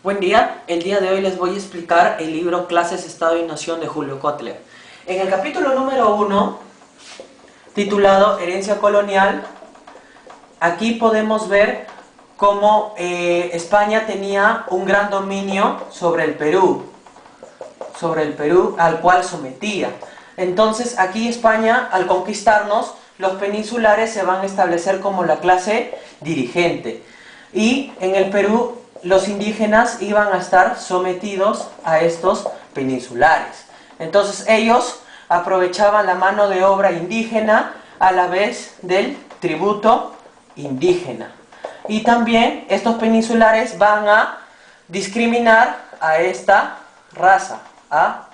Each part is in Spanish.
Buen día, el día de hoy les voy a explicar el libro Clases, Estado y Nación de Julio Kotler. En el capítulo número 1, titulado Herencia Colonial, aquí podemos ver cómo España tenía un gran dominio sobre el Perú al cual sometía. Entonces aquí España, al conquistarnos, los peninsulares se van a establecer como la clase dirigente. Y en el Perú los indígenas iban a estar sometidos a estos peninsulares. Entonces ellos aprovechaban la mano de obra indígena a la vez del tributo indígena. Y también estos peninsulares van a discriminar a esta raza, a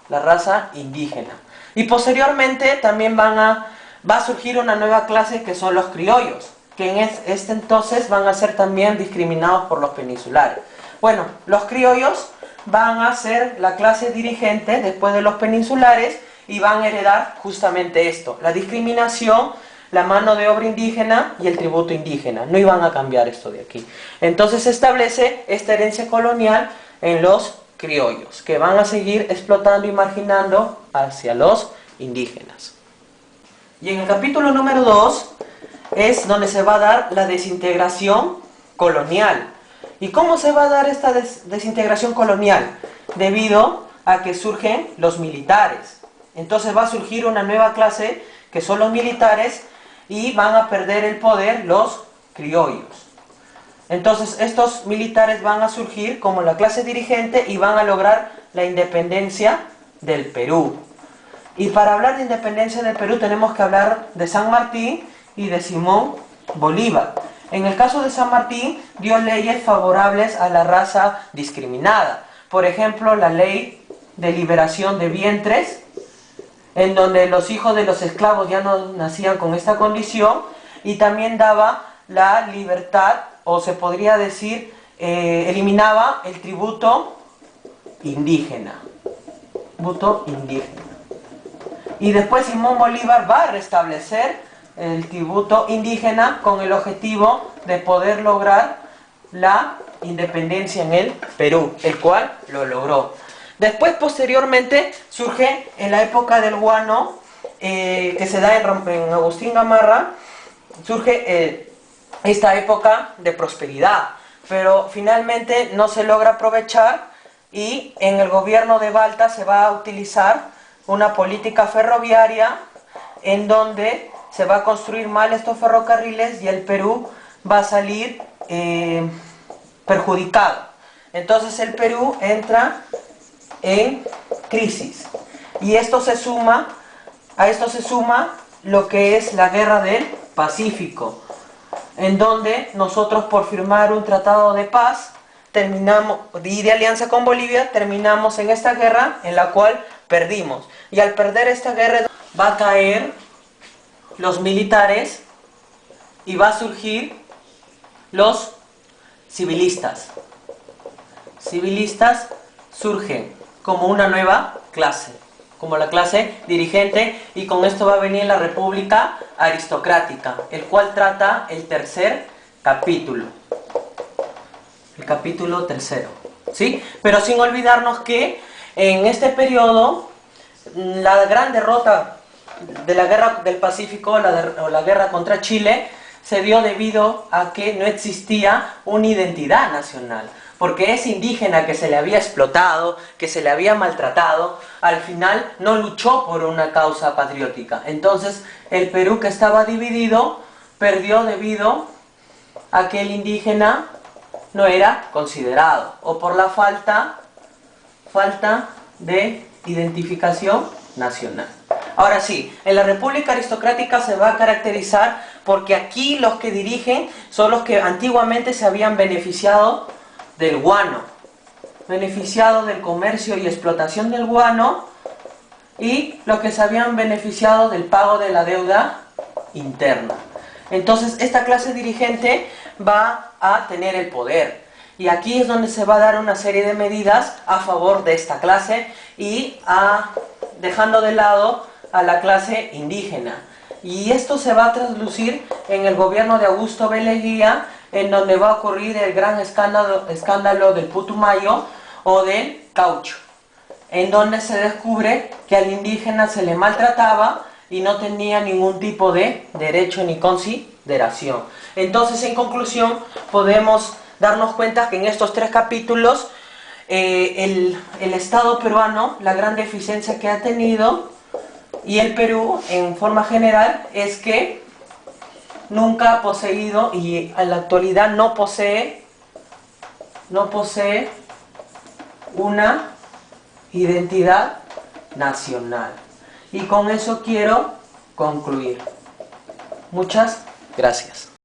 la raza indígena. Y posteriormente también va a surgir una nueva clase que son los criollos, que en este entonces van a ser también discriminados por los peninsulares. Bueno, los criollos van a ser la clase dirigente después de los peninsulares y van a heredar justamente esto, la discriminación, la mano de obra indígena y el tributo indígena. No iban a cambiar esto de aquí. Entonces se establece esta herencia colonial en los criollos, que van a seguir explotando y marginando hacia los indígenas. Y en el capítulo número 2 es donde se va a dar la desintegración colonial. ¿Y cómo se va a dar esta desintegración colonial? Debido a que surgen los militares. Entonces va a surgir una nueva clase que son los militares y van a perder el poder los criollos. Entonces estos militares van a surgir como la clase dirigente y van a lograr la independencia del Perú. Y para hablar de independencia del Perú tenemos que hablar de San Martín y de Simón Bolívar. En el caso de San Martín dio leyes favorables a la raza discriminada. Por ejemplo, la ley de liberación de vientres, en donde los hijos de los esclavos ya no nacían con esta condición, y también daba la libertad, o se podría decir, eliminaba el tributo indígena. Y después Simón Bolívar va a restablecer el tributo indígena con el objetivo de poder lograr la independencia en el Perú, el cual lo logró. Después, posteriormente, surge en la época del guano, que se da en Agustín Gamarra, surge esta época de prosperidad, pero finalmente no se logra aprovechar y en el gobierno de Balta se va a utilizar una política ferroviaria en donde se va a construir mal estos ferrocarriles y el Perú va a salir perjudicado. Entonces el Perú entra en crisis y a esto se suma lo que es la Guerra del Pacífico, en donde nosotros, por firmar un tratado de paz y de alianza con Bolivia, terminamos en esta guerra en la cual perdimos. Y al perder esta guerra va a caer los militares y va a surgir los civilistas. Civilistas surgen como una nueva clase, como la clase dirigente, y con esto va a venir la República Aristocrática, el cual trata el tercer capítulo. El capítulo tercero, ¿sí? Pero sin olvidarnos que en este periodo la gran derrota de la Guerra del Pacífico, o la guerra contra Chile, se dio debido a que no existía una identidad nacional. Porque ese indígena que se le había explotado, que se le había maltratado, al final no luchó por una causa patriótica. Entonces el Perú, que estaba dividido, perdió debido a que el indígena no era considerado, o por la falta de identificación nacional. Ahora sí, en la República Aristocrática se va a caracterizar porque aquí los que dirigen son los que antiguamente se habían beneficiado del guano, beneficiado del comercio y explotación del guano, y los que se habían beneficiado del pago de la deuda interna. Entonces esta clase dirigente va a tener el poder, y aquí es donde se va a dar una serie de medidas a favor de esta clase y dejando de lado a la clase indígena. Y esto se va a traslucir en el gobierno de Augusto B. Leguía, en donde va a ocurrir el gran escándalo del Putumayo o del caucho, en donde se descubre que al indígena se le maltrataba y no tenía ningún tipo de derecho ni consideración. Entonces, en conclusión, podemos darnos cuenta que en estos 3 capítulos el Estado peruano, la gran deficiencia que ha tenido, y el Perú en forma general, es que nunca ha poseído y en la actualidad no posee una identidad nacional. Y con eso quiero concluir. Muchas gracias.